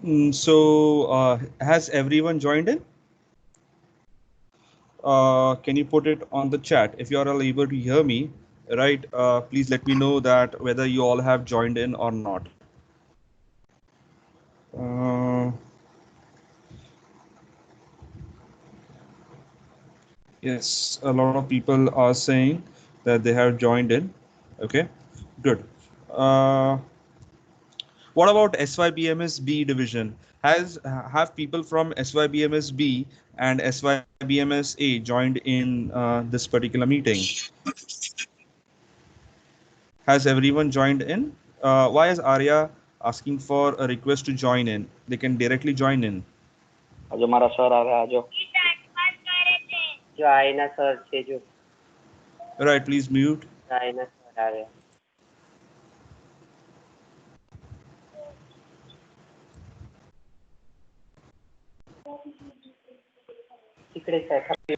Has everyone joined in? Can you put it on the chat if you are all able to hear me? Right. Please let me know that whether you all have joined in or not. Uh, yes, a lot of people are saying that they have joined in. Okay, good. Uh, what about SYBMSB division? Have people from SYBMSB and SYBMSA joined in this particular meeting? Has everyone joined in? Why is Arya asking for a request to join in? They can directly join in. जो मारा sir आ रहा है जो आईना sir છે जो Right, please mute. આईना sir आ रहा है तिकडेच आहे खाली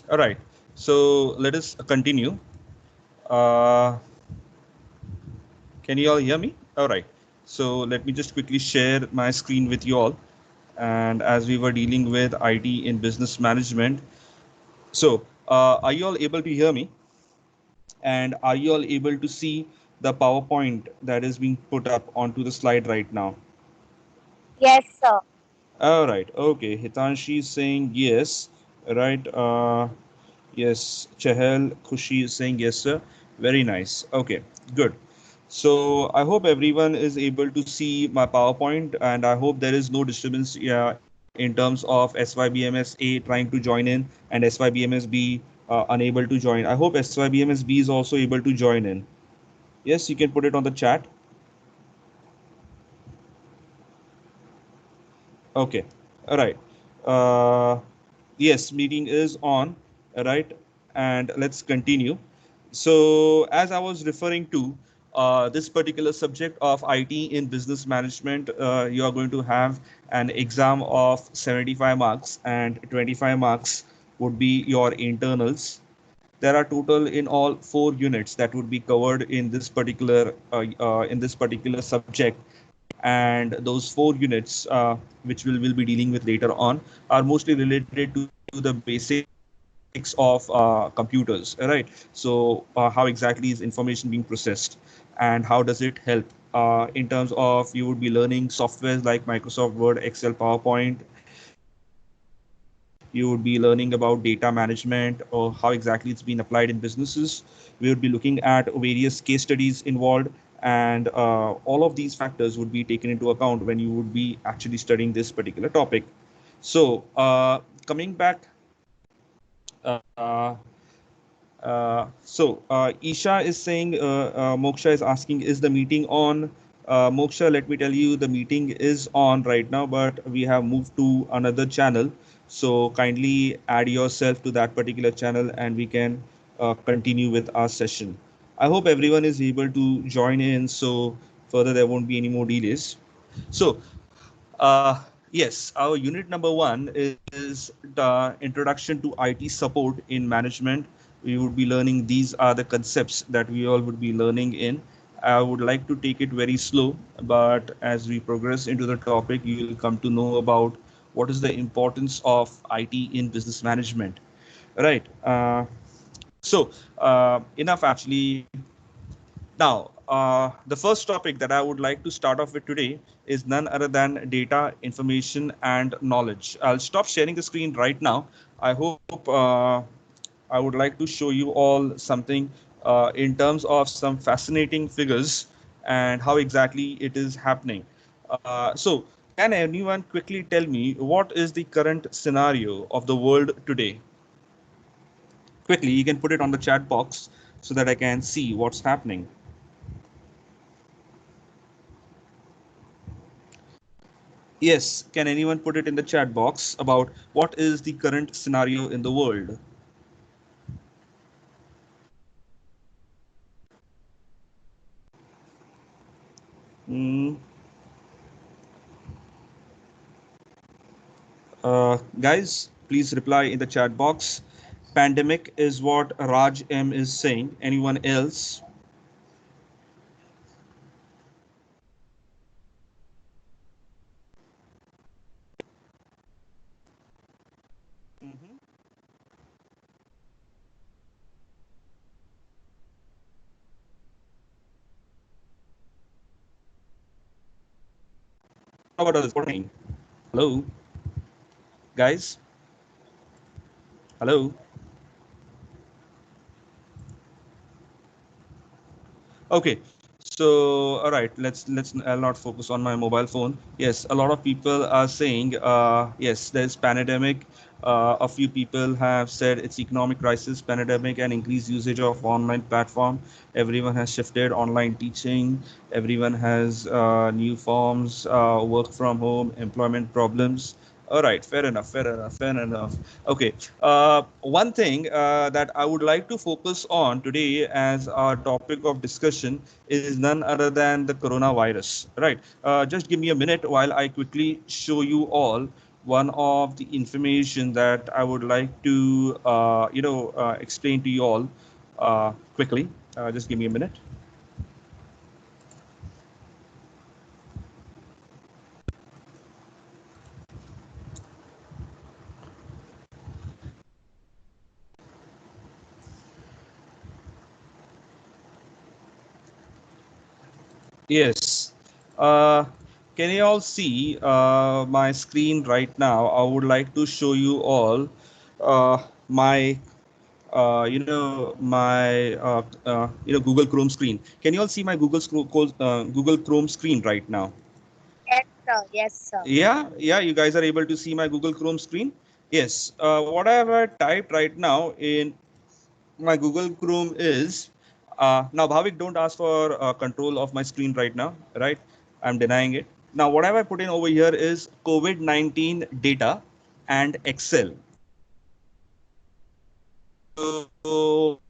All right. So let us continue. Uh, can you all hear me? All right. So let me just quickly share my screen with you all. And as we were dealing with IT in business management, are you all able to hear me? And are you all able to see the PowerPoint that is being put up onto the slide right now? Yes, sir. All right. Okay. Hitanshi is saying yes. Right. Yes. Chahel Khushi is saying yes, sir. Very nice. Okay. Good. So I hope everyone is able to see my PowerPoint, and I hope there is no disturbance in terms of SYBMSA trying to join in and SYBMSB unable to join. I hope SYBMSB is also able to join in. Yes, you can put it on the chat. Okay. All right. Uh, yes, meeting is on. All right. And let's continue. So, as I was referring to, this particular subject of IT in business management, you are going to have an exam of 75 marks, and 25 marks would be your internals. There are total in all 4 units that would be covered in this particular subject, and those 4 units which we'll be dealing with later on are mostly related to the basics of computers. All right. So how exactly is information being processed, and how does it help in terms of you would be learning softwares like Microsoft Word, Excel, PowerPoint. You would be learning about data management or how exactly it's been applied in businesses. We would be looking at various case studies involved, and all of these factors would be taken into account when you would be actually studying this particular topic. So coming back, uh, Isha is saying, Moksha is asking, is the meeting on? Moksha, let me tell you, the meeting is on right now, but we have moved to another channel. So kindly add yourself to that particular channel and we can continue with our session. I hope everyone is able to join in, so further there won't be any more delays. So, uh, yes, our unit number one is the introduction to IT support in management. We would be learning, these are the concepts that we all would be learning in. I would like to take it very slow, but as we progress into the topic, you will come to know about what is the importance of IT in business management. Right. Enough actually. Now, the first topic that I would like to start off with today is none other than data, information, and knowledge. I'll stop sharing the screen right now. I hope I would like to show you all something in terms of some fascinating figures and how exactly it is happening. Can anyone quickly tell me what is the current scenario of the world today? Quickly, you can put it on the chat box so that I can see what's happening. Yes, can anyone put it in the chat box about what is the current scenario in the world? Mm, guys, please reply in the chat box. Pandemic is what Raj M is saying. Anyone else? Mhm. How about others? What are you saying? Hello, guys. Hello. Okay. So, all right, let's I'll not focus on my mobile phone. Yes, a lot of people are saying, yes, there's pandemic. A few people have said it's economic crisis, pandemic, and increased usage of online platform. Everyone has shifted online teaching. Everyone has new forms, work from home, employment problems. All right, fair enough, fair enough, fair enough. Okay, one thing that I would like to focus on today as our topic of discussion is none other than the coronavirus. Right. Just give me a minute while I quickly show you all one of the information that I would like to, explain to you all quickly. Just give me a minute. Yes. Uh, can you all see my screen right now? I would like to show you all my Google Chrome screen. Can you all see my Google Chrome screen right now? Yes, sir. Yes, sir. Yeah, yeah, you guys are able to see my Google Chrome screen. Yes, what I have typed right now in my Google Chrome is now Bhavik, don't ask for control of my screen right now, right? I'm denying it. Now, what have I put in over here is COVID-19 data and Excel. So,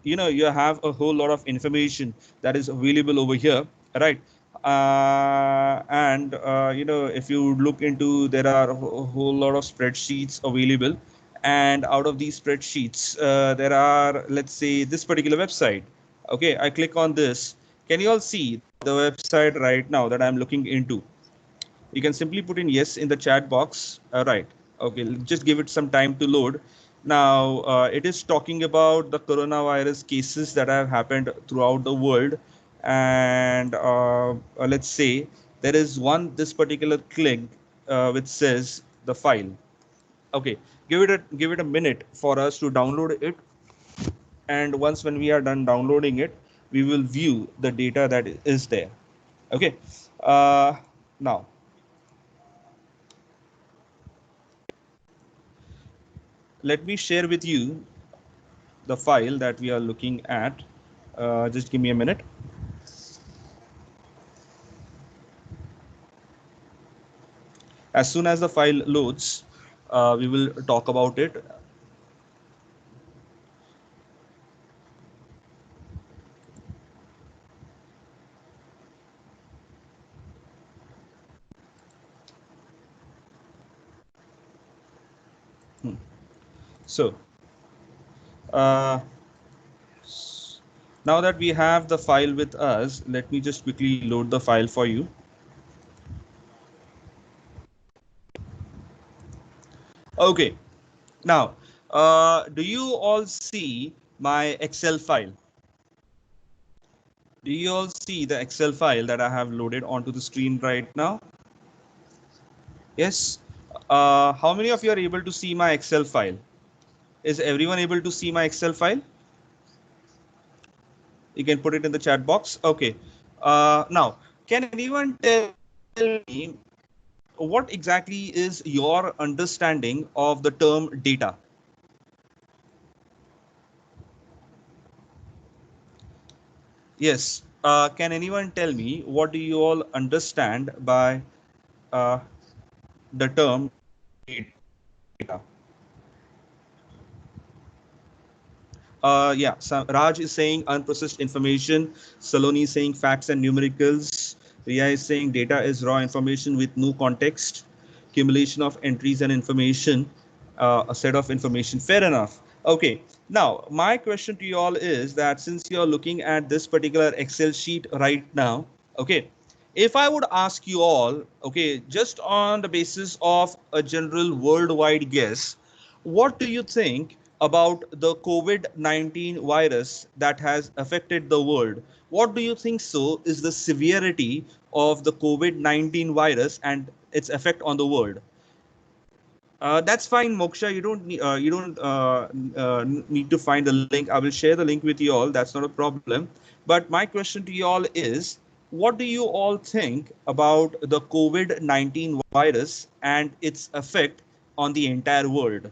you have a whole lot of information that is available over here, right? And if you look into, there are a whole lot of spreadsheets available, and out of these spreadsheets, there are, let's say, this particular website. Okay, I click on this. Can you all see the website right now that I'm looking into? You can simply put in yes in the chat box. Right. Okay. Just give it some time to load. Now, it is talking about the coronavirus cases that have happened throughout the world. And let's say there is this particular link which says the file. Okay. Give it a minute for us to download it. And once when we are done downloading it, we will view the data that is there. Okay. Now, let me share with you the file that we are looking at. Just give me a minute. As soon as the file loads, we will talk about it. Hmm. So, uh, now that we have the file with us, let me just quickly load the file for you. Okay. Now, do you all see my Excel file? Do you all see the Excel file that I have loaded onto the screen right now? Yes. How many of you are able to see my Excel file? Is everyone able to see my Excel file? You can put it in the chat box. Okay. Now, can anyone tell me what exactly is your understanding of the term data? Yes. Can anyone tell me what do you all understand by the term data. Yeah, so Raj is saying unprocessed information. Saloni is saying facts and numericals. Ria is saying data is raw information with no context, accumulation of entries and information, a set of information. Fair enough. Okay. Now, my question to you all is that since you're looking at this particular Excel sheet right now, okay, if I would ask you all, okay, just on the basis of a general worldwide guess, what do you think about the COVID-19 virus that has affected the world? What do you think so is the severity of the COVID-19 virus and its effect on the world? That's fine, Moksha. You don't need to find the link. I will share the link with you all. That's not a problem. But my question to you all is, what do you all think about the COVID-19 virus and its effect on the entire world?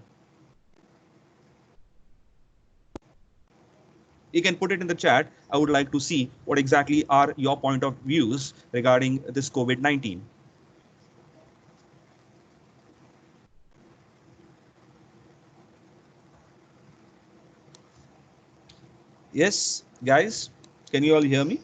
You can put it in the chat. I would like to see what exactly are your point of views regarding this COVID-19. Yes, guys, can you all hear me?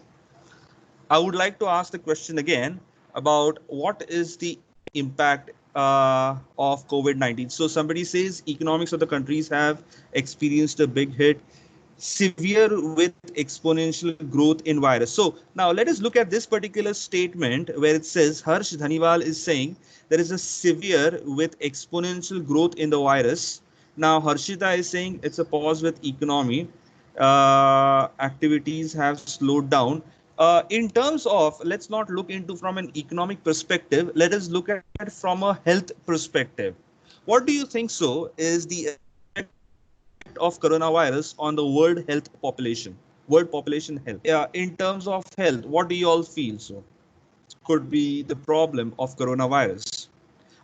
I would like to ask the question again about what is the impact of COVID-19. So somebody says economics of the countries have experienced a big hit, severe with exponential growth in virus. So now let us look at this particular statement where it says Harsh Dhaniwal is saying there is a severe with exponential growth in the virus. Now Harshita is saying it's a pause with economy. Activities have slowed down. In terms of, let's not look into from an economic perspective, let us look at from a health perspective. What do you think so is the effect of coronavirus on the world health population, world population health? In terms of health, what do you all feel so could be the problem of coronavirus?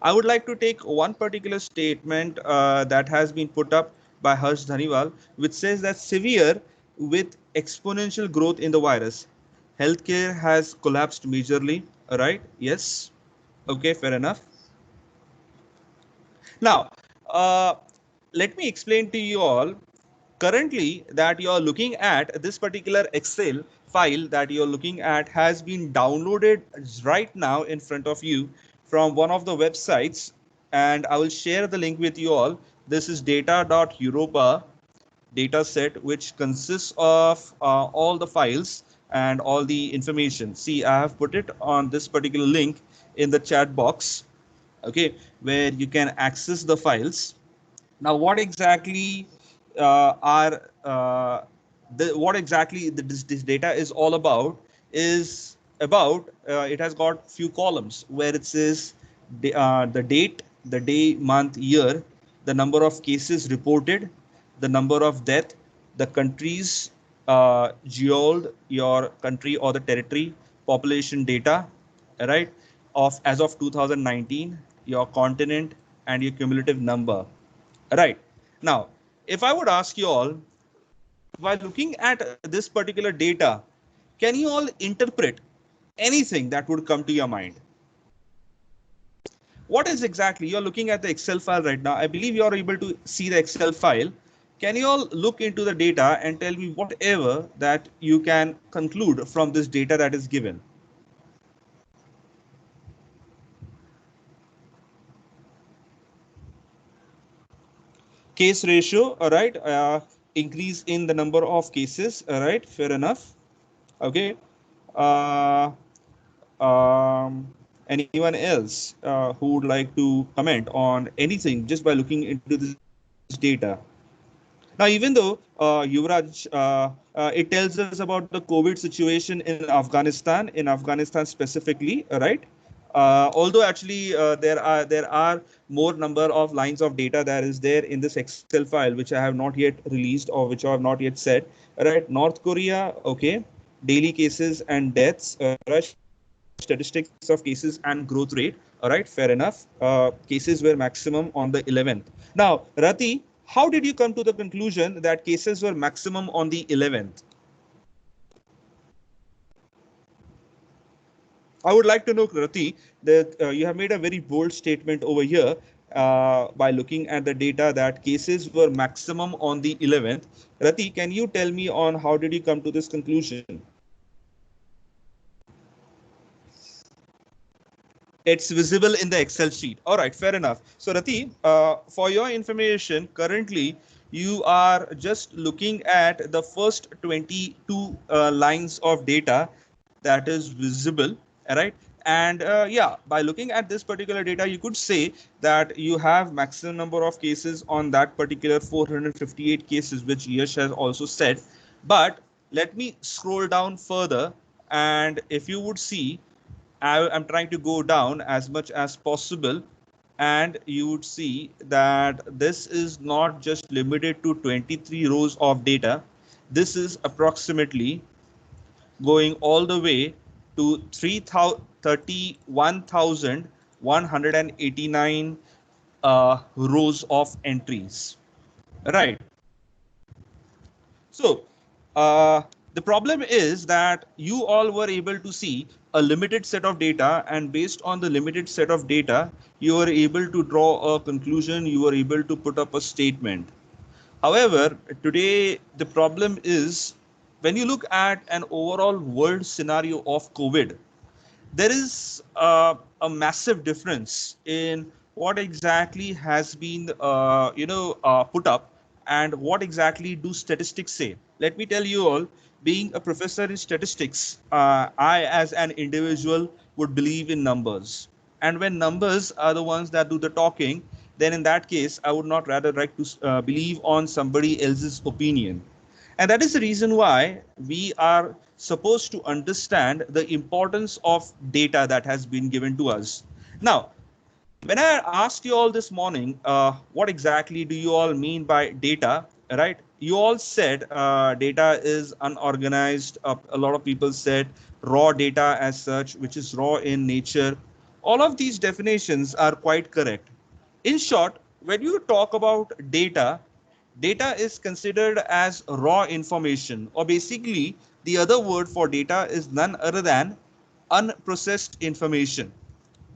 I would like to take one particular statement that has been put up by Harsh Dhaniwal, which says that severe with exponential growth in the virus. Healthcare has collapsed majorly. Right? Yes. Okay, fair enough. Now, uh, let me explain to you all currently that you are looking at this particular Excel file that you're looking at has been downloaded right now in front of you from one of the websites, and I will share the link with you all. This is data.europa data set, which consists of all the files and all the information. See, I have put it on this particular link in the chat box, okay, where you can access the files. Now, what exactly are what exactly this data is all about is about it has got few columns where it says the date, the day, month, year, the number of cases reported, the number of death, the countries geoled, your country or the territory, population data, right, of as of 2019, your continent, and your cumulative number. Right. Now, if I would ask you all, while looking at this particular data, can you all interpret anything that would come to your mind? What is exactly, you're looking at the Excel file right now. I believe you're able to see the Excel file. Can you all look into the data and tell me whatever that you can conclude from this data that is given? Case ratio, all right, increase in the number of cases, all right, fair enough. Okay. Uh, Anyone else who would like to comment on anything just by looking into this data? Now, even though Yuvraj, it tells us about the COVID situation in Afghanistan specifically, right? Although actually there are more number of lines of data that is there in this Excel file which I have not yet released or which I have not yet said. Right, North Korea, okay, daily cases and deaths, right, statistics of cases and growth rate. All right, fair enough. Cases were maximum on the 11th. Now, Rati, how did you come to the conclusion that cases were maximum on the 11th? I would like to know, Rati, that you have made a very bold statement over here by looking at the data that cases were maximum on the 11th. Rati, can you tell me on how did you come to this conclusion? It's visible in the Excel sheet. All right, fair enough. So, Rati, for your information, currently you are just looking at the first 22 lines of data that is visible, all right? And yeah, by looking at this particular data, you could say that you have maximum number of cases on that particular 458 cases, which Yash has also said. But let me scroll down further, and if you would see, I'm trying to go down as much as possible, and you would see that this is not just limited to 23 rows of data. This is approximately going all the way to 31,189 rows of entries. Right. So, the problem is that you all were able to see a limited set of data, and based on the limited set of data, you were able to draw a conclusion, you were able to put up a statement. However, today the problem is when you look at an overall world scenario of COVID, there is a massive difference in what exactly has been put up and what exactly do statistics say. Let me tell you all, being a professor in statistics, I as an individual would believe in numbers, and when numbers are the ones that do the talking, then in that case I would not rather like to believe on somebody else's opinion. And that is the reason why we are supposed to understand the importance of data that has been given to us. Now, when I asked you all this morning, what exactly do you all mean by data, right? You all said data is unorganized. A lot of people said raw data as such, which is raw in nature. All of these definitions are quite correct. In short, when you talk about data, data is considered as raw information, or basically, the other word for data is none other than unprocessed information.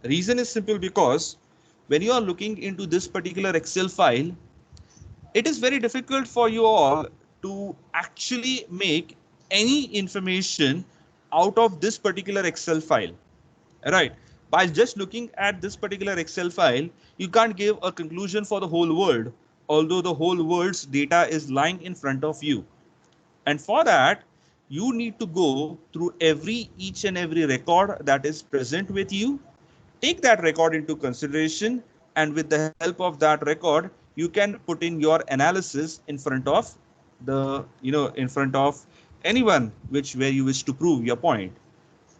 Reason is simple because when you are looking into this particular Excel file, it is very difficult for you all to actually make any information out of this particular Excel file, right? By just looking at this particular Excel file, you can't give a conclusion for the whole world, although the whole world's data is lying in front of you. And for that, you need to go through each and every record that is present with you, take that record into consideration, and with the help of that record, you can put in your analysis in front of in front of anyone which where you wish to prove your point.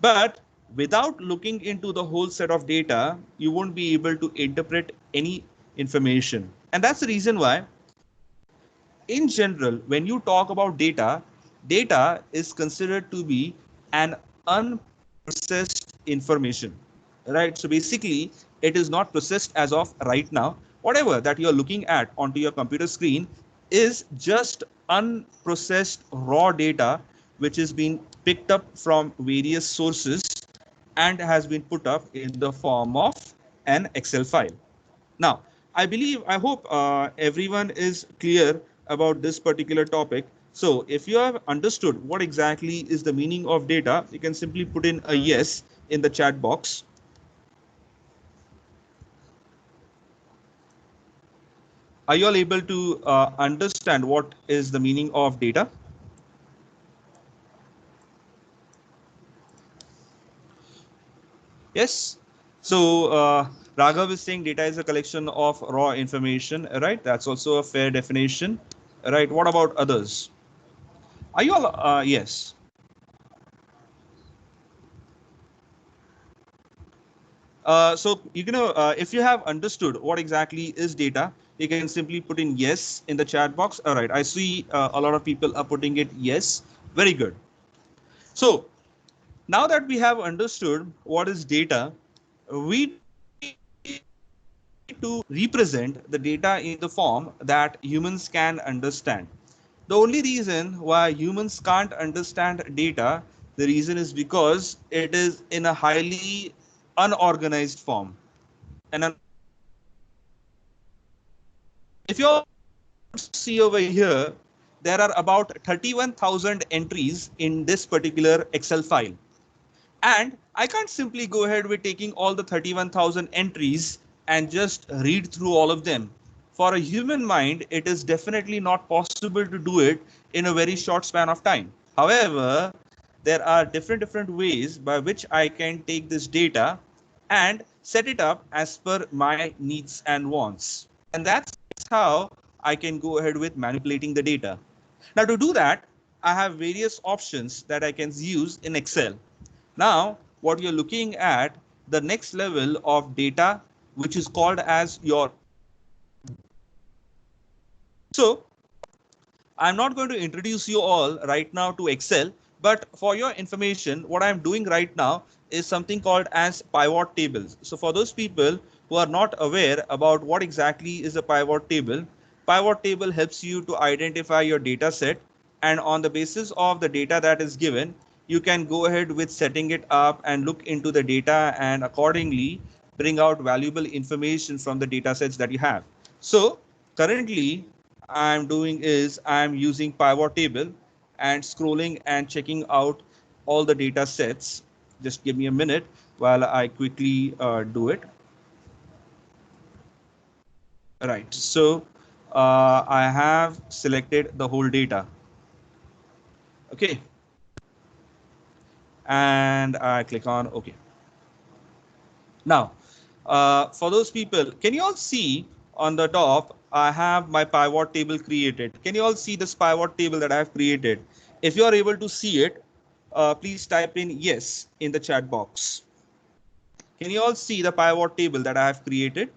But without looking into the whole set of data, you won't be able to interpret any information. And that's the reason why, in general, when you talk about data is considered to be an unprocessed information, right? So basically, it is not processed as of right now. Whatever that you're looking at onto your computer screen is just unprocessed raw data, which is being picked up from various sources and has been put up in the form of an Excel file. Now, I hope everyone is clear about this particular topic. So if you have understood what exactly is the meaning of data, you can simply put in a yes in the chat box. Are you all able to understand what is the meaning of data? Yes. So Raghav is saying data is a collection of raw information, right? That's also a fair definition, right? What about others? Are you all? Yes. So if you have understood what exactly is data, you can simply put in yes in the chat box. All right, I see a lot of people are putting it yes. Very good. So now that we have understood what is data, we need to represent the data in the form that humans can understand. The only reason why humans can't understand data is The reason is because it is in a highly unorganized form. And if you all see over here, there are about 31,000 entries in this particular Excel file. And I can't simply go ahead with taking all the 31,000 entries and just read through all of them. For a human mind, it is definitely not possible to do it in a very short span of time. However, there are different ways by which I can take this data and set it up as per my needs and wants. And that's how I can go ahead with manipulating the data. Now to do that, I have various options that I can use in Excel. Now, what you're looking at, the next level of data, which is called as your. So I'm not going to introduce you all right now to Excel, but for your information, what I'm doing right now is something called as pivot tables. So for those people who are not aware about what exactly is a pivot table helps you to identify your data set, and on the basis of the data that is given, you can go ahead with setting it up and look into the data and accordingly bring out valuable information from the data sets that you have. So currently I'm doing is I'm using pivot table and scrolling and checking out all the data sets. Just give me a minute while I quickly do it. Right. So I have selected the whole data. Okay. And I click on OK. Now, for those people, can you all see on the top, I have my pivot table created. Can you all see this pivot table that I have created? If you are able to see it, please type in yes in the chat box. Can you all see the pivot table that I have created?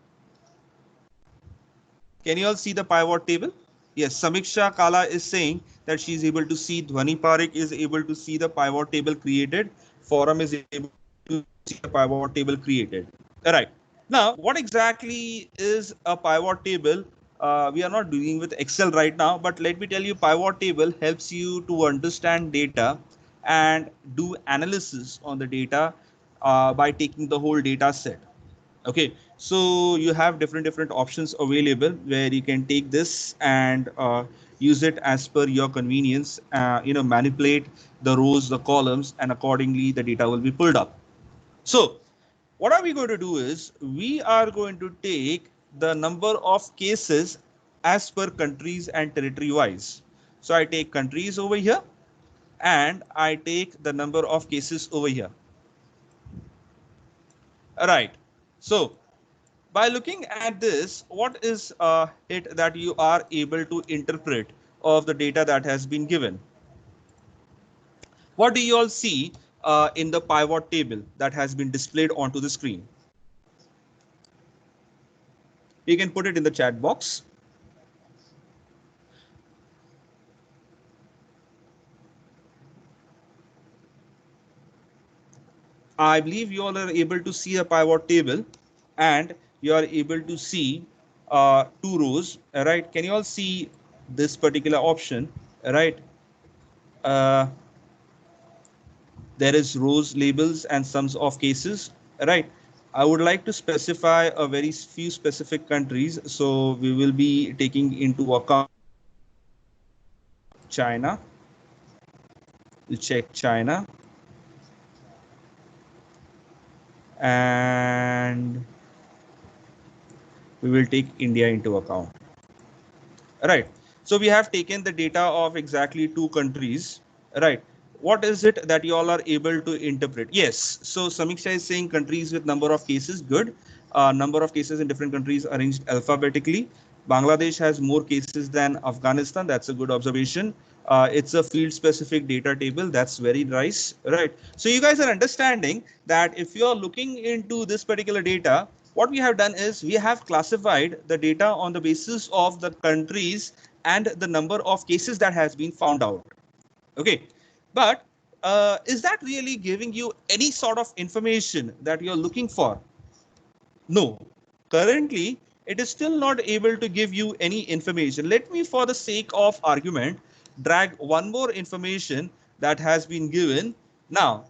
Can you all see the pivot table? Yes, Samiksha Kala is saying that she is able to see. Dhwani Parekh is able to see the pivot table created. Forum is able to see the pivot table created. All right. Now, what exactly is a pivot table? We are not doing with Excel right now, but let me tell you, pivot table helps you to understand data and do analysis on the data by taking the whole data set. Okay, so you have different options available where you can take this and use it as per your convenience. Manipulate the rows, the columns, and accordingly the data will be pulled up. So what are we going to do is we are going to take the number of cases as per countries and territory wise. So I take countries over here and I take the number of cases over here. All right. So by looking at this, what is it that you are able to interpret of the data that has been given? What do you all see in the pivot table that has been displayed onto the screen? You can put it in the chat box. I believe you all are able to see a pivot table and you are able to see two rows, right? Can you all see this particular option, right? Uh, there is rows, labels, and sums of cases, right? I would like to specify a very few specific countries. So we will be taking into account China. We'll check China. And we will take India into account. Right. So we have taken the data of exactly two countries. Right. What is it that you all are able to interpret? Yes. So Samiksha is saying countries with number of cases. Good. Number of cases in different countries arranged alphabetically. Bangladesh has more cases than Afghanistan. That's a good observation. It's a field specific data table. That's very nice. Right. So you guys are understanding that if you're looking into this particular data, what we have done is we have classified the data on the basis of the countries and the number of cases that has been found out. Okay, but is that really giving you any sort of information that you're looking for? No, currently it is still not able to give you any information. Let me, for the sake of argument, drag one more information that has been given. Now,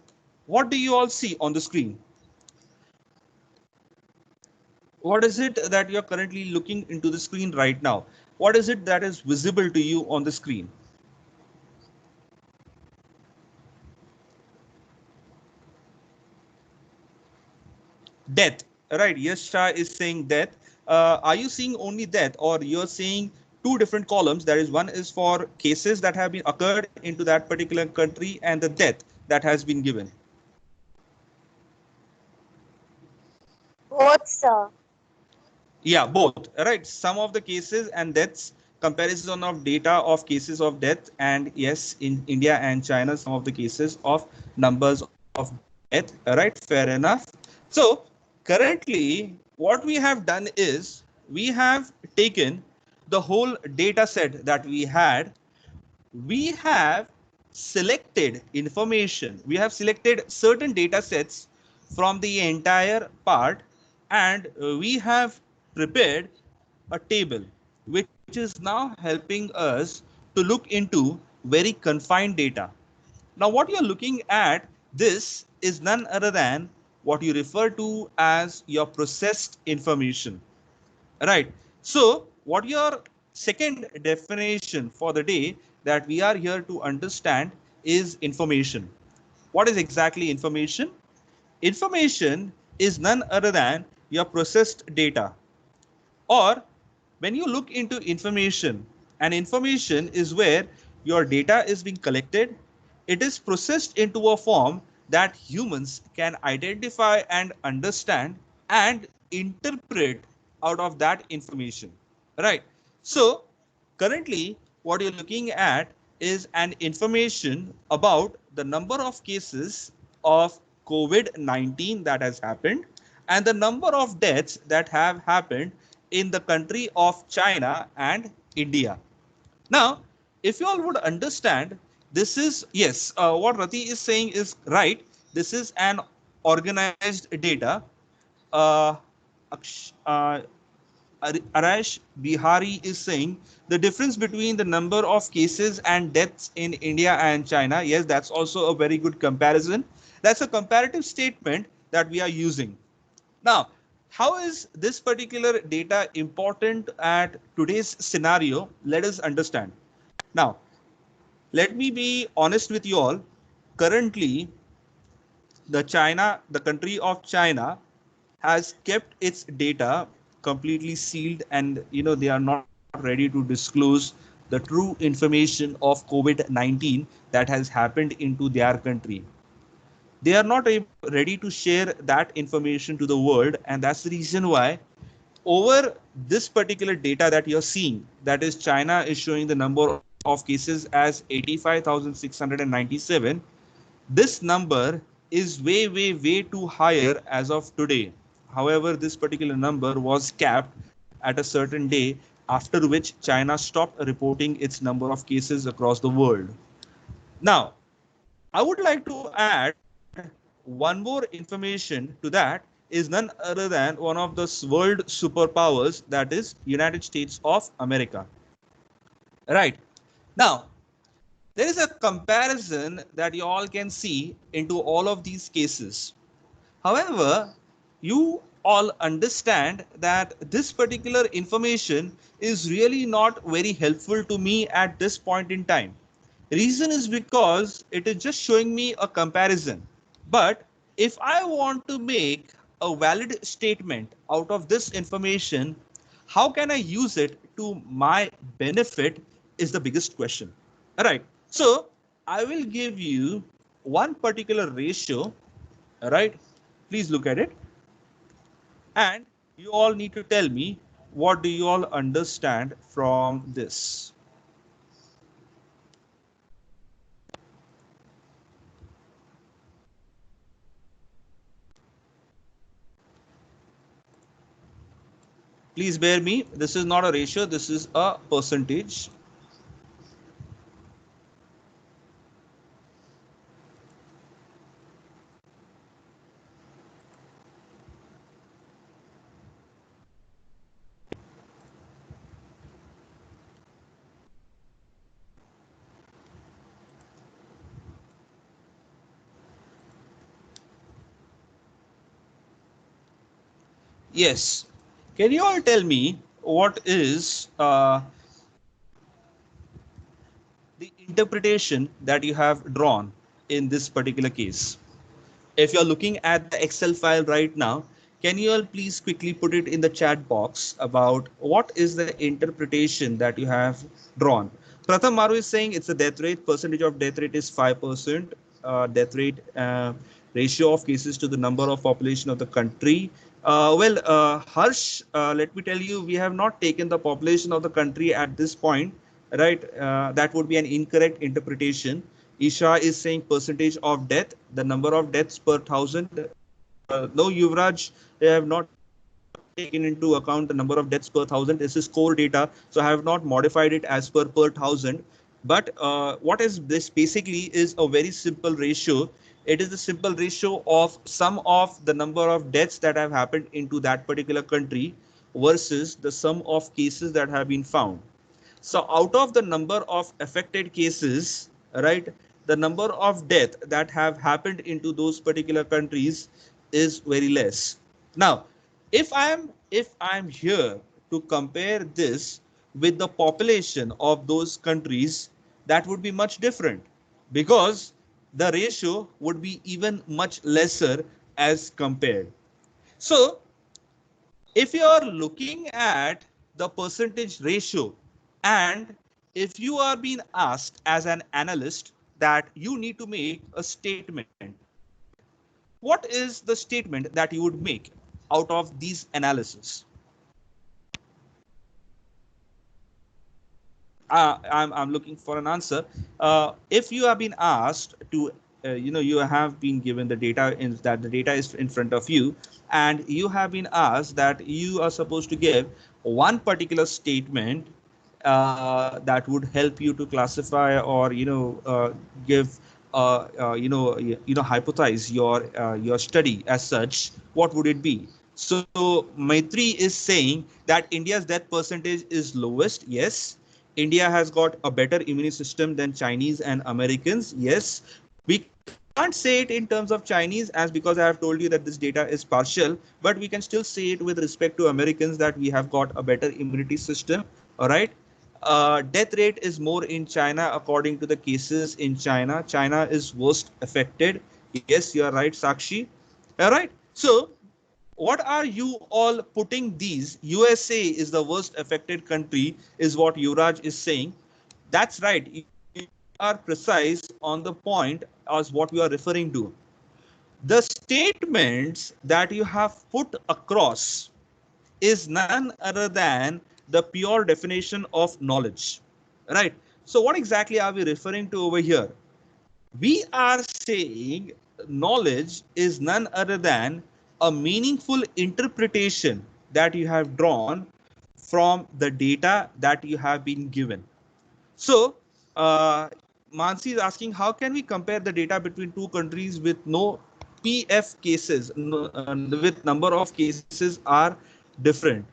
what do you all see on the screen? What is it that you're currently looking into the screen right now? What is it that is visible to you on the screen? Death, right? Yes, Shah is saying death. Are you seeing only death, or you're seeing two different columns? That is, one is for cases that have been occurred into that particular country and the death that has been given. Both, sir. Yeah, both, right? Some of the cases and deaths, comparison of data of cases of death, and yes, in India and China, some of the cases of numbers of death, right? Fair enough. So currently what we have done is we have taken the whole data set that we had. We have selected information, we have selected certain data sets from the entire part, and we have prepared a table which is now helping us to look into very confined data. Now what you're looking at, this is none other than what you refer to as your processed information. Right. So, what your second definition for the day that we are here to understand is information. What is exactly information? Information is none other than your processed data. Or when you look into information, and information is where your data is being collected, it is processed into a form that humans can identify and understand and interpret out of that information. Right. So currently what you're looking at is an information about the number of cases of COVID-19 that has happened and the number of deaths that have happened in the country of China and India. Now, if you all would understand, this is, yes, what Rati is saying is right. This is an organized data. Uh, uh, Arash Bihari is saying the difference between the number of cases and deaths in India and China. Yes, that's also a very good comparison. That's a comparative statement that we are using. Now, how is this particular data important at today's scenario? Let us understand. Now, let me be honest with you all. Currently, the country of China has kept its data completely sealed, and they are not ready to disclose the true information of COVID-19 that has happened into their country. They are not ready to share that information to the world, and that's the reason why over this particular data that you're seeing, that is China is showing the number of cases as 85,697. This number is way too higher as of today. However, this particular number was capped at a certain day, after which China stopped reporting its number of cases across the world. Now, I would like to add one more information to that, is none other than one of the world superpowers, that is United States of America. Right. Now, there is a comparison that you all can see into all of these cases. However, you all understand that this particular information is really not very helpful to me at this point in time. Reason is because it is just showing me a comparison. But if I want to make a valid statement out of this information, how can I use it to my benefit is the biggest question. All right. So I will give you one particular ratio. All right. Please look at it. And you all need to tell me what do you all understand from this. Please bear me. This is not a ratio. This is a percentage. Yes. Can you all tell me what is the interpretation that you have drawn in this particular case? If you're looking at the Excel file right now, can you all please quickly put it in the chat box about what is the interpretation that you have drawn? Pratham Maru is saying it's a death rate, percentage of death rate is 5%, death rate ratio of cases to the number of population of the country. Harsh, let me tell you, we have not taken the population of the country at this point, right? That would be an incorrect interpretation. Isha is saying percentage of death, the number of deaths per thousand. No, Yuvraj, they have not taken into account the number of deaths per thousand. This is core data, so I have not modified it as per thousand. But what is this basically is a very simple ratio. It is the simple ratio of sum of the number of deaths that have happened into that particular country versus the sum of cases that have been found. So out of the number of affected cases, right, the number of death that have happened into those particular countries is very less. Now, if I'm here to compare this with the population of those countries, that would be much different because the ratio would be even much lesser as compared. So if you are looking at the percentage ratio and if you are being asked as an analyst that you need to make a statement, what is the statement that you would make out of these analysis? I'm looking for an answer. If you have been asked to, you have been given the data in that the data is in front of you, and you have been asked that you are supposed to give one particular statement that would help you to classify or give hypothesize your study as such. What would it be? So Maitri is saying that India's death percentage is lowest. Yes. India has got a better immune system than Chinese and Americans. Yes, we can't say it in terms of Chinese as because I have told you that this data is partial, but we can still say it with respect to Americans that we have got a better immunity system. All right. Death rate is more in China according to the cases in China. China is worst affected. Yes, you are right, Sakshi. All right. So what are you all putting these? USA is the worst affected country, is what Yuvraj is saying. That's right. You are precise on the point as what you are referring to. The statements that you have put across is none other than the pure definition of knowledge. Right? So, what exactly are we referring to over here? We are saying knowledge is none other than a meaningful interpretation that you have drawn from the data that you have been given. So, uh, Mansi is asking, how can we compare the data between two countries with no PF cases, with number of cases are different?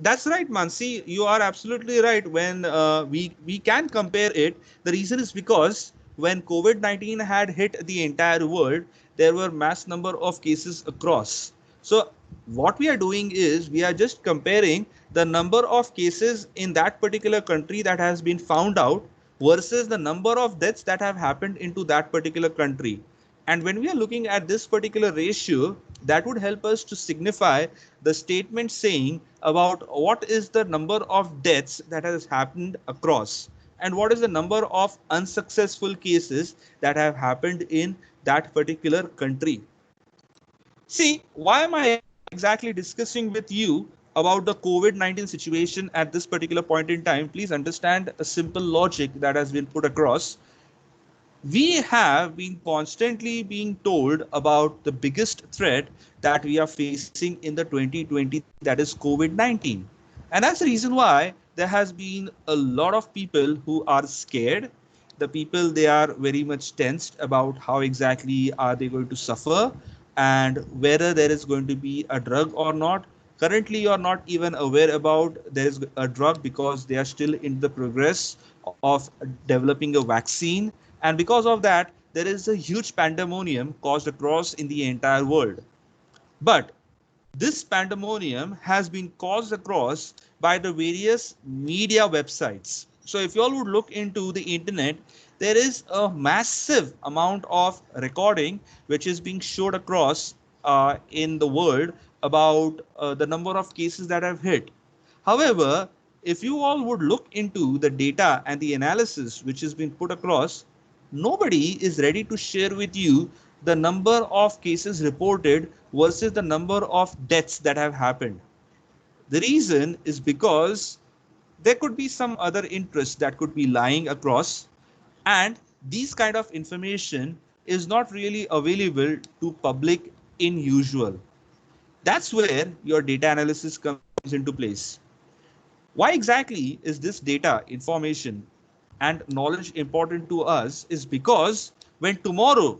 That's right, Mansi. You are absolutely right. When we can compare it, the reason is because when COVID-19 had hit the entire world, there were mass number of cases across. So what we are doing is we are just comparing the number of cases in that particular country that has been found out versus the number of deaths that have happened into that particular country. And when we are looking at this particular ratio, that would help us to signify the statement saying about what is the number of deaths that has happened across and what is the number of unsuccessful cases that have happened in that particular country. See, why am I exactly discussing with you about the COVID-19 situation at this particular point in time? Please understand a simple logic that has been put across. We have been constantly being told about the biggest threat that we are facing in the 2020, that is COVID-19. And that's the reason why there has been a lot of people who are scared. The people, they are very much tensed about how exactly are they going to suffer and whether there is going to be a drug or not. Currently, you are not even aware about there is a drug because they are still in the progress of developing a vaccine, and because of that there is a huge pandemonium caused across in the entire world. But This pandemonium has been caused across by the various media websites. So if you all would look into the internet, there is a massive amount of recording which is being showed across in the world about the number of cases that have hit. However, if you all would look into the data and the analysis which has been put across, nobody is ready to share with you the number of cases reported versus the number of deaths that have happened. The reason is because there could be some other interest that could be lying across, and these kind of information is not really available to public in usual. That's where your data analysis comes into place. Why exactly is this data, information, and knowledge important to us is because when tomorrow,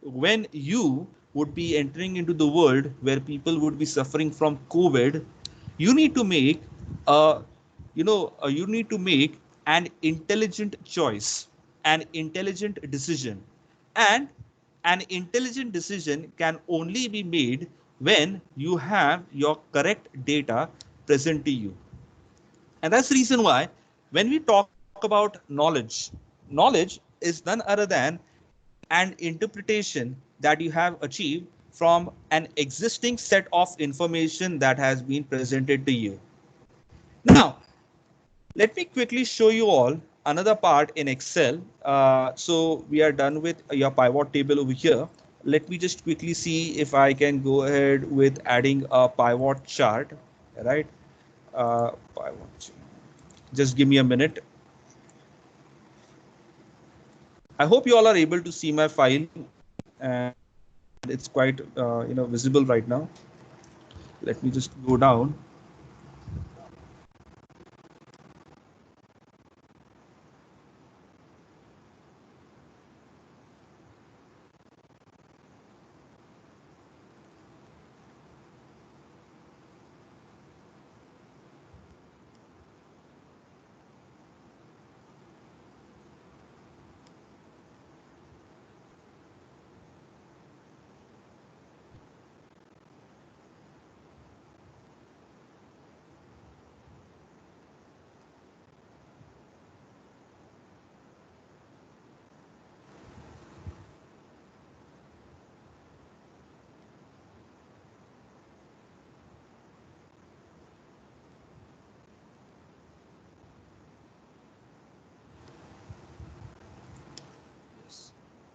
when you would be entering into the world where people would be suffering from COVID, you need to make a, you need to make an intelligent choice, an intelligent decision. And an intelligent decision can only be made when you have your correct data present to you. And that's the reason why when we talk about knowledge, knowledge is none other than an interpretation that you have achieved from an existing set of information that has been presented to you. Now, let me quickly show you all another part in Excel. So we are done with your pivot table over here. Let me just quickly see if I can go ahead with adding a pivot chart, right? Pivot. Just give me a minute. I hope you all are able to see my file and it's quite visible right now. Let me just go down.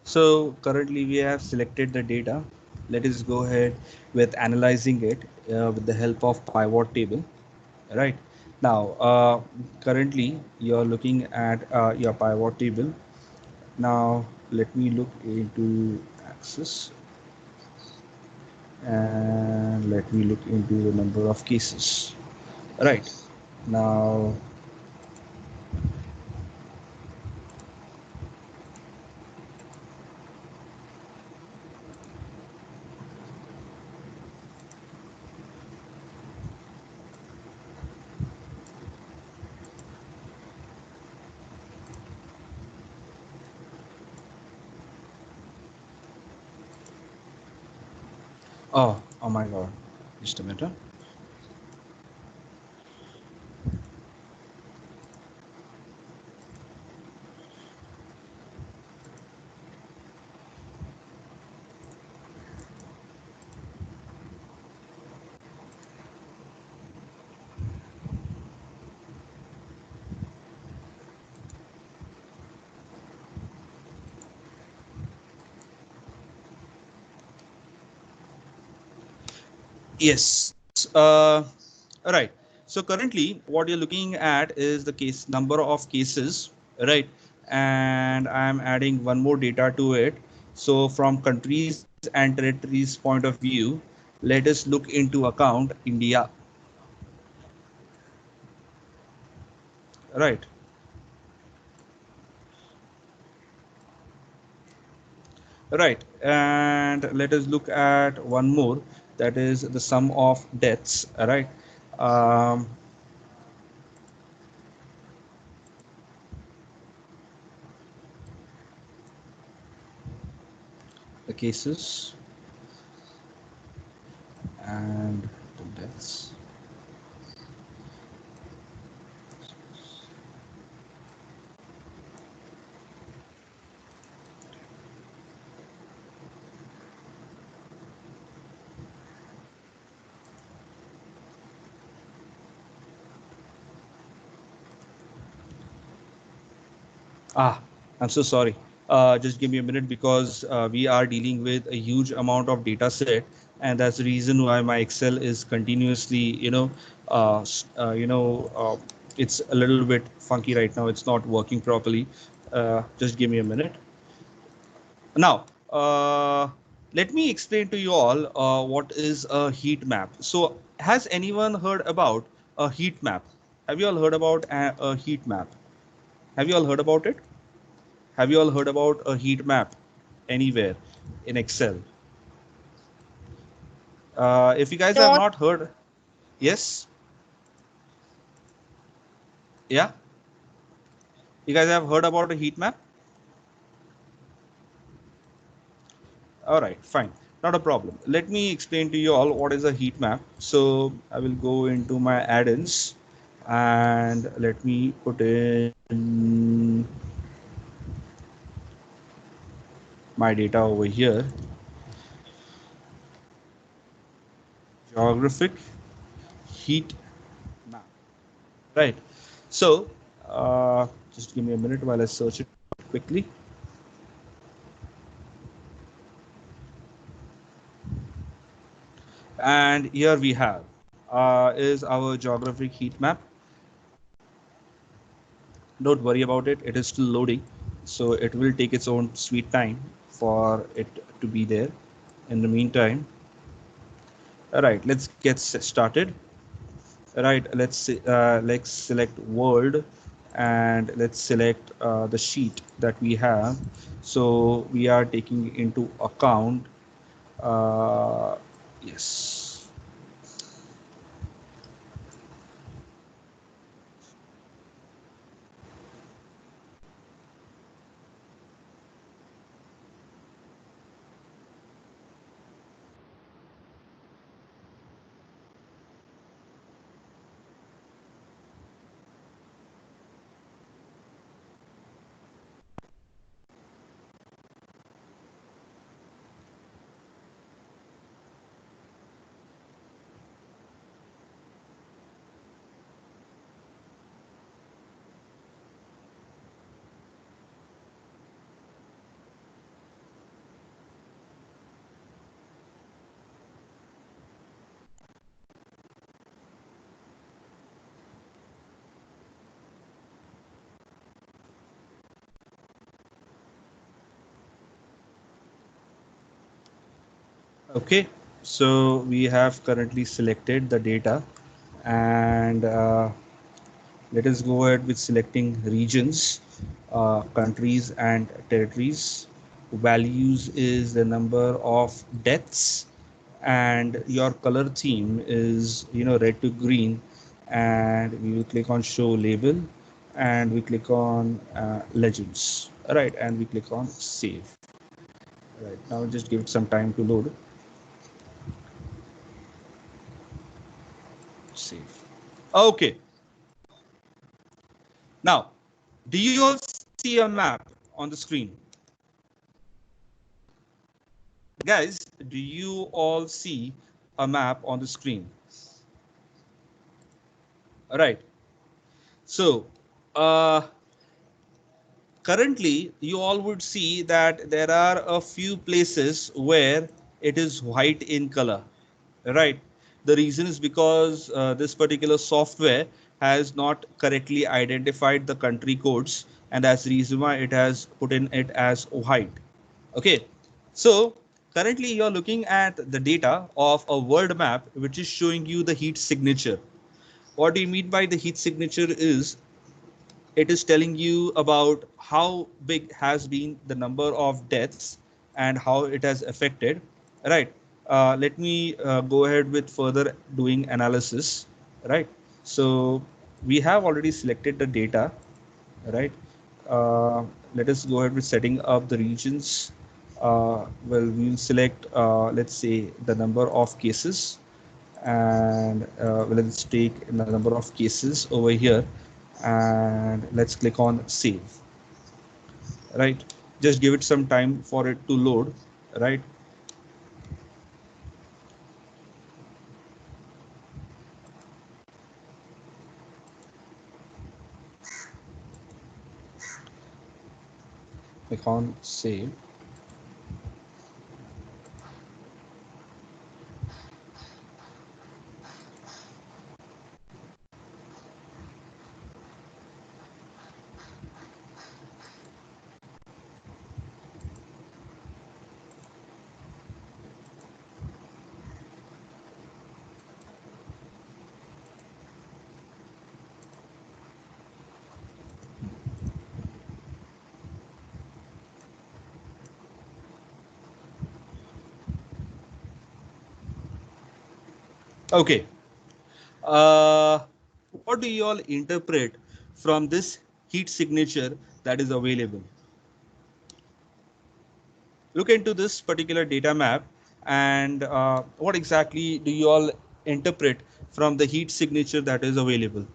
So currently we have selected the data. Let us go ahead with analyzing it with the help of pivot table. Right now, currently you're looking at your pivot table. Now let me look into access and let me look into the number of cases. Right now, oh my God, just a minute. Yes. All right. So currently, what you're looking at is the case number of cases, right? And I'm adding one more data to it. So from countries and territories point of view, let us look into account India, right? Right. And let us look at one more, that is the sum of deaths, right? Um, the cases and Let's Ah, I'm so sorry. Just give me a minute because we are dealing with a huge amount of data set, and that's the reason why my Excel is continuously, it's a little bit funky right now. It's not working properly. Just give me a minute. Now, let me explain to you all what is a heat map. So, has anyone heard about a heat map? Have you all heard about a heat map? Have you all heard about it? Have you all heard about a heat map anywhere in Excel? If you guys have No, not heard, yes, yeah, you guys have heard about a heat map? All right, fine, not a problem. Let me explain to you all what is a heat map. So I will go into my add-ins and let me put in my data over here, geographic heat map, right? So just give me a minute while I search it quickly. And here we have is our geographic heat map. Don't worry about it, it is still loading, so it will take its own sweet time for it to be there. In the meantime, all right, let's get started. All right, let's select world, and let's select the sheet that we have. So we are taking into account, uh, yes. Okay, so we have currently selected the data, and let us go ahead with selecting regions, countries and territories. Values is the number of deaths, and your color theme is red to green, and we will click on show label, and we click on legends. All right, and we click on save. All right, now just give it some time to load. Save. Okay, now do you all see a map on the screen? Guys, do you all see a map on the screen? All right. So, uh, currently, you all would see that there are a few places where it is white in color, right? The reason is because this particular software has not correctly identified the country codes, and that's the reason why it has put in it as white. Okay, so currently you're looking at the data of a world map which is showing you the heat signature. What do you mean by the heat signature is it is telling you about how big has been the number of deaths and how it has affected, right? Let me go ahead with further doing analysis, right? So we have already selected the data, right? Uh, Let us go ahead with setting up the regions. Well, we'll select, let's say, the number of cases, and let's take the number of cases over here, and let's click on save. Right, just give it some time for it to load. Right, click on save. Okay, uh, what do you all interpret from this heat signature that is available? Look into this particular data map, and what exactly do you all interpret from the heat signature that is available?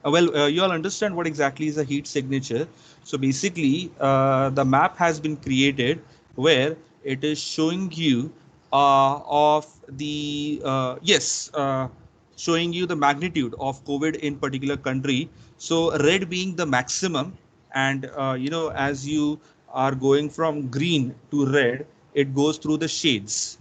You all understand what exactly is a heat signature. So basically, the map has been created where it is showing you of the yes, showing you the magnitude of COVID in particular country. So red being the maximum, and as you are going from green to red, it goes through the shades.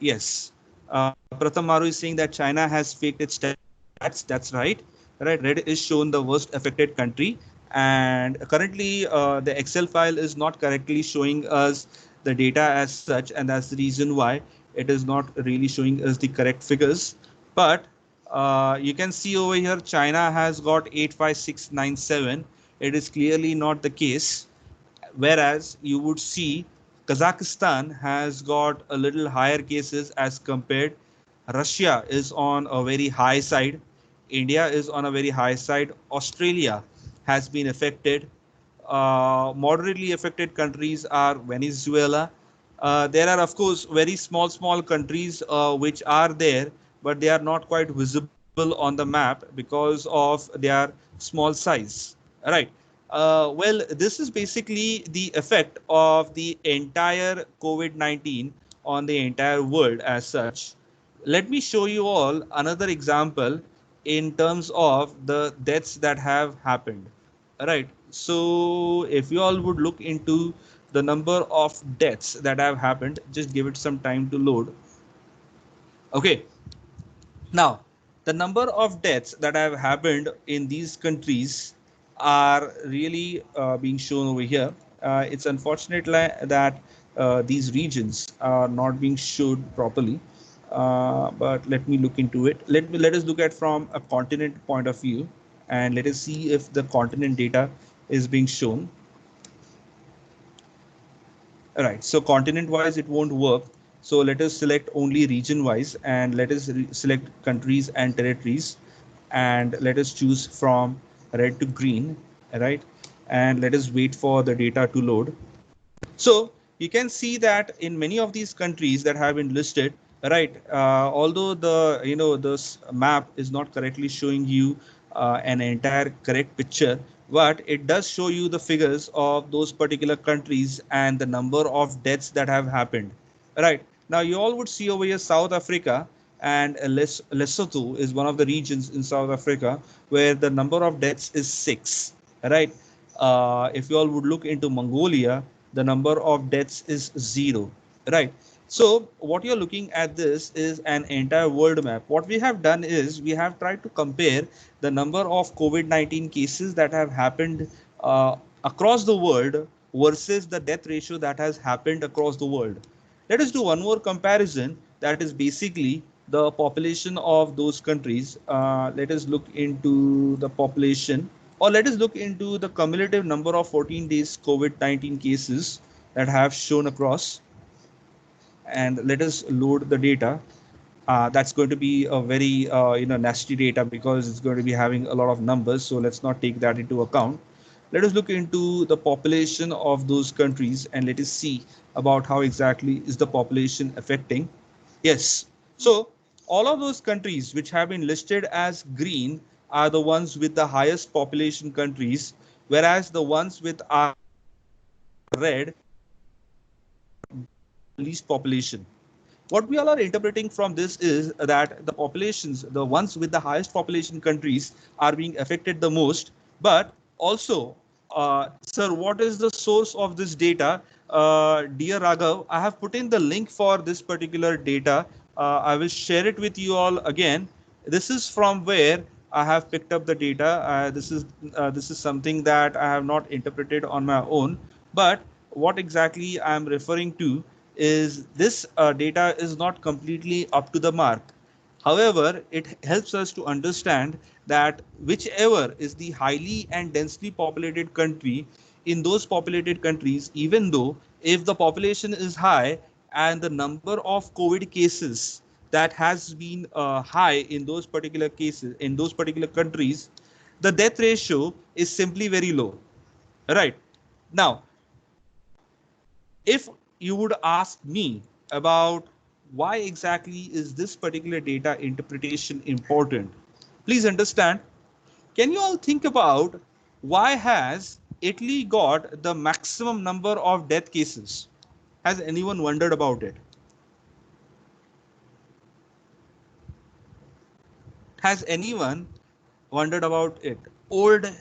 Yes. Pratham Maru is saying that China has faked its stats. That's right. Right. Red is shown the worst affected country, and currently the Excel file is not correctly showing us the data as such, and that's the reason why it is not really showing us the correct figures. But you can see over here, China has got 85697. It is clearly not the case, whereas you would see Kazakhstan has got a little higher cases as compared. Russia is on a very high side. India is on a very high side. Australia has been affected. Moderately affected countries are Venezuela. There are, of course, very small countries which are there, but they are not quite visible on the map because of their small size. Right. Well, this is basically the effect of the entire COVID 19 on the entire world as such. Let me show you all another example in terms of the deaths that have happened. Right. So, if you all would look into the number of deaths that have happened, just give it some time to load. Okay. Now, the number of deaths that have happened in these countries are really being shown over here. It's unfortunate that these regions are not being showed properly. But let me look into it. Let us look at from a continent point of view, and let us see if the continent data is being shown. Right. So continent wise, it won't work. So let us select only region wise, and let us select countries and territories, and let us choose from red to green. Right. And let us wait for the data to load. So you can see that in many of these countries that have been listed, right? Although the map is not correctly showing you an entire correct picture, but it does show you the figures of those particular countries and the number of deaths that have happened. Right now, you all would see over here South Africa, and Lesotho is one of the regions in South Africa where the number of deaths is 6. Right. If you all would look into Mongolia, the number of deaths is 0. Right. So what you're looking at, this is an entire world map. What we have done is we have tried to compare the number of COVID-19 cases that have happened across the world versus the death ratio that has happened across the world. Let us do one more comparison, that is basically the population of those countries. Let us look into the population, or let us look into the cumulative number of 14 days COVID-19 cases that have shown across, and let us load the data. That's going to be a very nasty data because it's going to be having a lot of numbers. So let's not take that into account. Let us look into the population of those countries and let us see about how exactly is the population affecting. Yes. So all of those countries which have been listed as green are the ones with the highest population countries, whereas the ones with are red least population. What we all are interpreting from this is that the populations, the ones with the highest population countries, are being affected the most. But also, sir, what is the source of this data? Dear Raghav, I have put in the link for this particular data. I will share it with you all again. This is from where I have picked up the data. This is something that I have not interpreted on my own, but what exactly I am referring to is this data is not completely up to the mark. However, it helps us to understand that whichever is the highly and densely populated country, in those populated countries, even though if the population is high and the number of COVID cases that has been high in those particular cases, in those particular countries, the death ratio is simply very low. Right. Now, if you would ask me about why exactly is this particular data interpretation important, please understand, can you all think about why has Italy got the maximum number of death cases? Has anyone wondered about it? Has anyone wondered about it? Old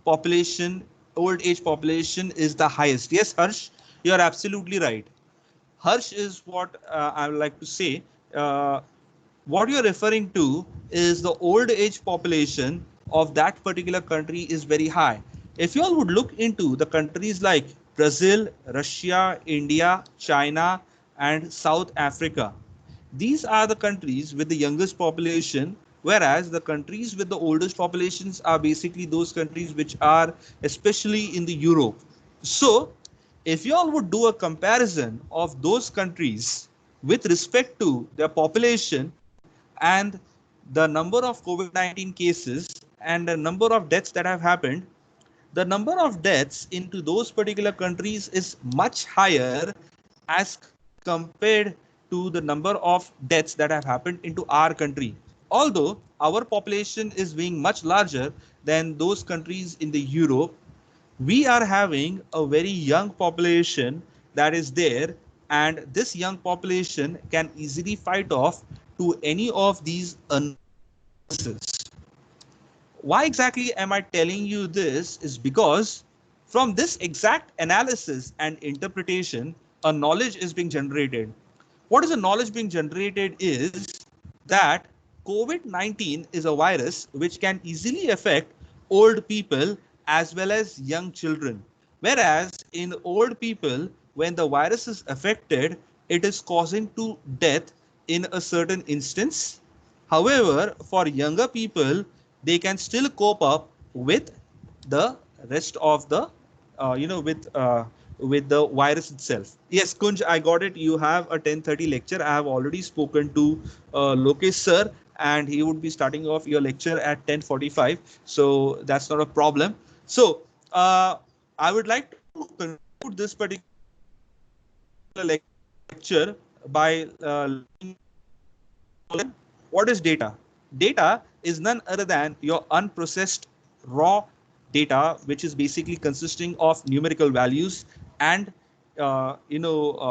population, old age population is the highest. Yes, Harsh, you are absolutely right. Harsh is what I would like to say. Uh, what you're referring to is the old age population of that particular country is very high. If you all would look into the countries like Brazil, Russia, India, China, and South Africa, these are the countries with the youngest population, whereas the countries with the oldest populations are basically those countries which are especially in the Europe. So, if you all would do a comparison of those countries with respect to their population and the number of COVID 19 cases and the number of deaths that have happened, the number of deaths into those particular countries is much higher as compared to the number of deaths that have happened into our country. Although our population is being much larger than those countries in the Europe, we are having a very young population that is there, and this young population can easily fight off to any of these unknown viruses. Why exactly am I telling you this is because from this exact analysis and interpretation, a knowledge is being generated. What is the knowledge being generated is that COVID-19 is a virus which can easily affect old people as well as young children. Whereas in old people, when the virus is affected, it is causing to death in a certain instance. However, for younger people, they can still cope up with the rest of the, with the virus itself. Yes, Kunj, I got it. You have a 10:30 lecture. I have already spoken to Lokesh sir, and he would be starting off your lecture at 10:45. So that's not a problem. So I would like to conclude this particular lecture by letting you know the following. What is data? Data is none other than your unprocessed raw data, which is basically consisting of numerical values and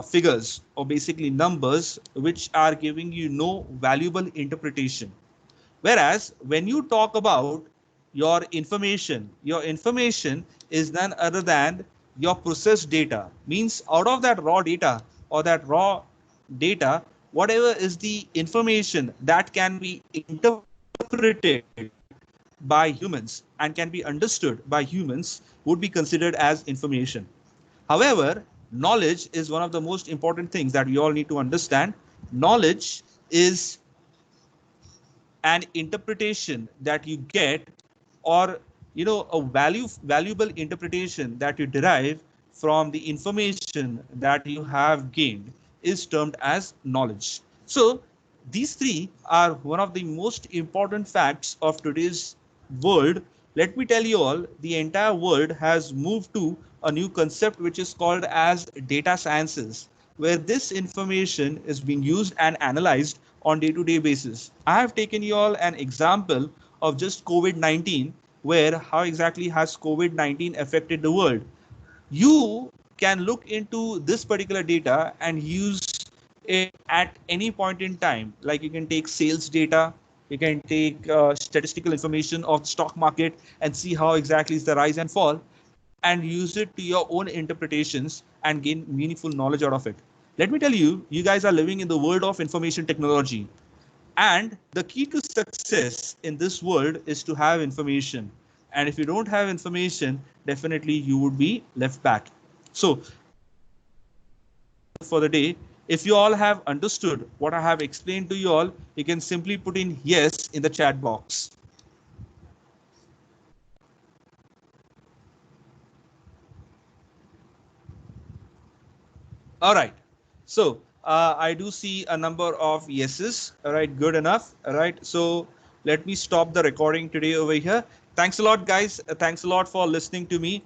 figures or basically numbers, which are giving you no valuable interpretation. Whereas when you talk about your information is none other than your processed data. Means out of that raw data or that raw data, whatever is the information that can be interpreted by humans and can be understood by humans would be considered as information. However, knowledge is one of the most important things that we all need to understand. Knowledge is an interpretation that you get, or a valuable interpretation that you derive from the information that you have gained, is termed as knowledge. So these three are one of the most important facts of today's world, let me tell you all, the entire world has moved to a new concept which is called as data sciences, where this information is being used and analyzed on day-to-day basis. I have taken you all an example of just COVID-19, where how exactly has COVID-19 affected the world. You can look into this particular data and use it at any point in time. Like you can take sales data, you can take statistical information of the stock market and see how exactly is the rise and fall, and use it to your own interpretations and gain meaningful knowledge out of it. Let me tell you, you guys are living in the world of information technology. And the key to success in this world is to have information. And if you don't have information, definitely you would be left back. So for the day, if you all have understood what I have explained to you all, you can simply put in yes in the chat box. All right. So I do see a number of yeses. All right, good enough. All right. So let me stop the recording today over here. Thanks a lot, guys. Thanks a lot for listening to me.